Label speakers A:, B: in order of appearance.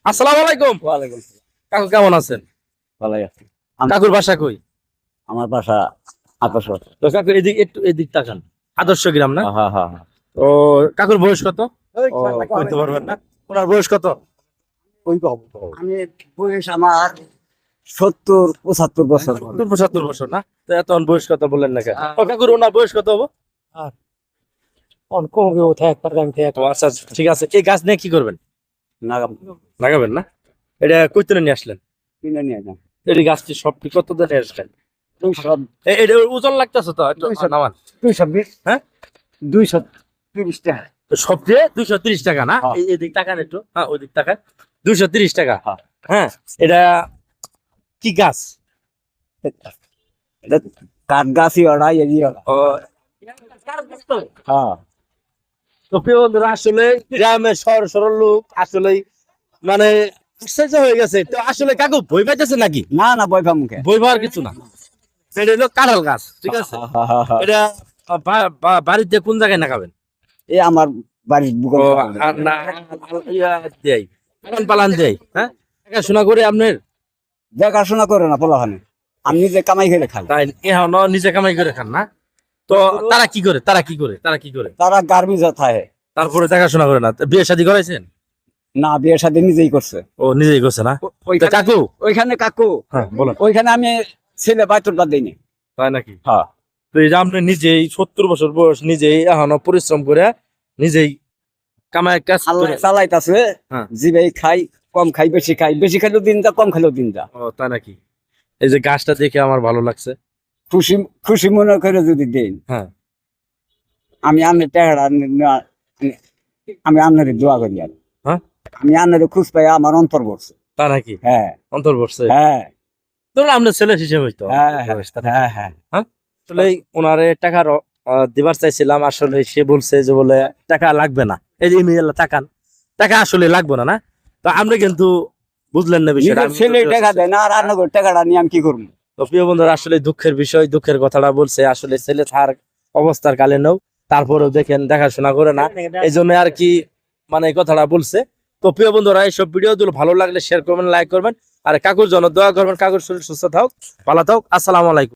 A: আসসালামু আলাইকুম।
B: ওয়ালাইকুম সালাম।
A: কাকু কেমন আছেন?
B: ভালোই আছি।
A: কাকুর বাসা কই?
B: আমার বাসা আকাশ।
A: তো কাকু এদিক তাকান। আদর্শ গ্রাম না?
B: হ্যাঁ হ্যাঁ হ্যাঁ।
A: ও কাকুর বয়স কত? ও কইতে পারবেন না? ওনার বয়স কত?
B: আমি বয়স আমার 70-75 বছর।
A: 75 বছর না? তো এত বয়স কত বললেন না কেন? ও কাকুর ওনার বয়স কত হবো? ও আচ্ছা আচ্ছা, ঠিক আছে। এই গাছ নিয়ে কি করবেন?
B: নাগাম
A: লাগাবেন না? এটা কই তুলে নিয়ে আসলেন?
B: কিনে নিয়ে যান।
A: এই গাছটি সবটি কত দিয়ে নিয়ে আসলেন?
B: 200
A: এটা ওজন লাগতেছে তো একটু নামান।
B: 220
A: হ্যাঁ
B: 230 টাকা।
A: সবচেয়ে 230 টাকা না?
B: হ্যাঁ।
A: এদিক তাকান একটু, হ্যাঁ ওদিক তাকান। 230 টাকা।
B: হ্যাঁ।
A: হ্যাঁ, এটা কি গাছ?
B: এটা কাঠ গাছই ওড়াই এগিয়ে ওড়া।
A: ও
B: হ্যাঁ
A: তো প্রিয় বন্ধুরা, আসলে গ্রামের সরল লোক আসলে মানে আশ্চর্য হয়ে গেছে। তো আসলে কাকু ভয় পাইতেছে নাকি?
B: না না বইফা মুখে।
A: ভয় পাওয়ার কিছু না। এটা হলো কাঁঠাল গাছ, ঠিক আছে? এটা বাড়িতে কোন জায়গায় নাকাবেন?
B: এই আমার বাড়ির বুকন।
A: ও আর না ইয়া দেই পালান দেই, হ্যাঁ দেখাশোনা করে আপনার
B: দেখাশোনা করে না পোলাখানে, আমি নিজে কামাই করে খাই।
A: তাই এখন নিজে কামাই করে খান না? তো তারা কি করে?
B: তারা গার্মেন্টস থাকে।
A: তারপরে দেখাশোনা করে না? বিয়ে শাদী করাইছেন?
B: না বিয়ের সাথে নিজেই করছে।
A: ও নিজেই করছে না? তো কাকু
B: ওইখানে কাকু,
A: হ্যাঁ বলেন।
B: ওইখানে আমি ছেলে বাইতুলটা দিইনি।
A: তাই নাকি?
B: হ্যাঁ
A: তো এই যে আপনি নিজেই 70 বছর বয়স, নিজেই এখনো পরিশ্রম করে নিজেই কামাই কাজ
B: আল্লাহ
A: করে।
B: চালাইতাছে।
A: হ্যাঁ।
B: জিবাই খাই, কম খাই, বেশি খাই, বেশি খাইলেও দিন যা, কম খাইলেও দিন যা।
A: ও তাই নাকি? এই যে গাছটা দেখে আমার ভালো লাগছে।
B: খুশি খুশি মনে করে যদি দিন,
A: হ্যাঁ
B: আমি আন্নের টাকাটা আমি আন্নের দোয়া করি। আর
A: হ্যাঁ
B: আমি আন্নের খুশ পাই, আমার অন্তর পড়ছে।
A: তা নাকি?
B: হ্যাঁ
A: অন্তর পড়ছে।
B: হ্যাঁ
A: ধরুন আপনার ছেলে হিসেবে হইতো।
B: হ্যাঁ হ্যাঁ হ্যাঁ।
A: আসলে ওনারে টাকা দিবার চাইছিলাম, আসলে সে বলছে যে বলে টাকা লাগবে না। এই যে ইমেল তাকান, টাকা আসলে লাগবে না, না? তো আমরা কিন্তু বুঝলেন না বিষয়টা।
B: নিজের ছেলে টাকা দেয় না, আর আন্নের টাকাটা নিয়ে আমি কি করবো?
A: তো প্রিয় বন্ধুরা, আসলে দুঃখের বিষয়, দুঃখের কথাটা বলছে। আসলে ছেলে থার অবস্থার কালে নেও, তারপরেও দেখেন দেখাশোনা করে না, এই জন্য আর কি মানে এই কথাটা বলছে। তো প্রিয় বন্ধুরা, এইসব ভিডিও গুলো ভালো লাগলে শেয়ার করবেন, লাইক করবেন, আর কাকুর জন্য দোয়া করবেন। কাকুর শরীর সুস্থ থাক, ভালো থাক। আসসালামু আলাইকুম।